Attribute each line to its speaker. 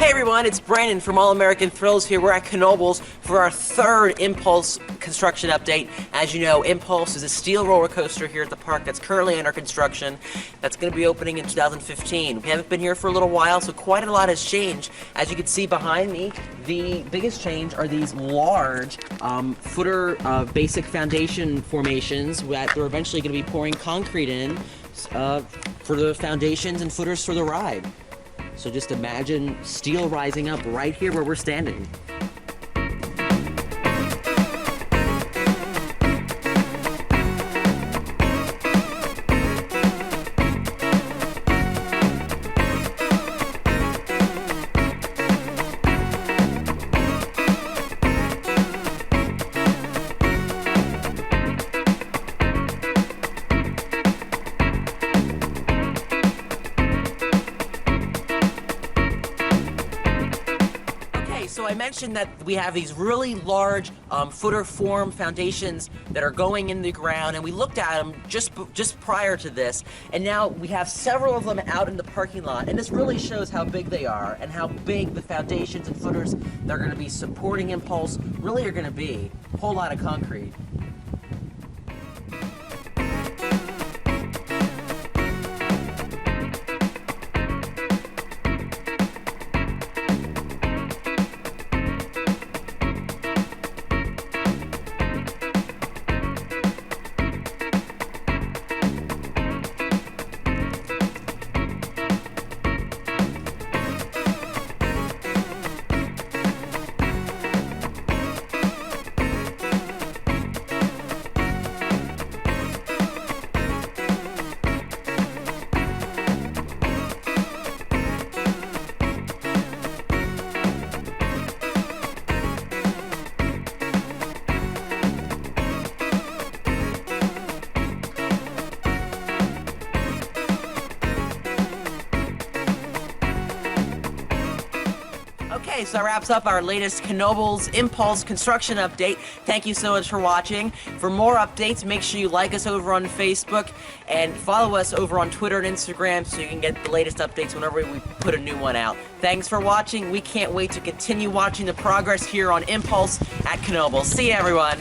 Speaker 1: Hey everyone, it's Brandon from All American Thrills here. We're at Knoebels for our third Impulse construction update. As you know, Impulse is a steel roller coaster here at the park that's currently under construction. That's going to be opening in 2015. We haven't been here for a little while, so quite a lot has changed. As you can see behind me, the biggest change are these large footer basic foundation formations that they're eventually going to be pouring concrete in for the foundations and footers for the ride. So just imagine steel rising up right here where we're standing. So I mentioned that we have these really large footer form foundations that are going in the ground, and we looked at them just prior to this, and now we have several of them out in the parking lot, and this really shows how big they are and how big the foundations and footers that are going to be supporting Impulse really are going to be. A whole lot of concrete. Okay, so that wraps up our latest Knoebels Impulse construction update. Thank you so much for watching. For more updates, make sure you like us over on Facebook and follow us over on Twitter and Instagram so you can get the latest updates whenever we put a new one out. Thanks for watching. We can't wait to continue watching the progress here on Impulse at Knoebels. See you, everyone.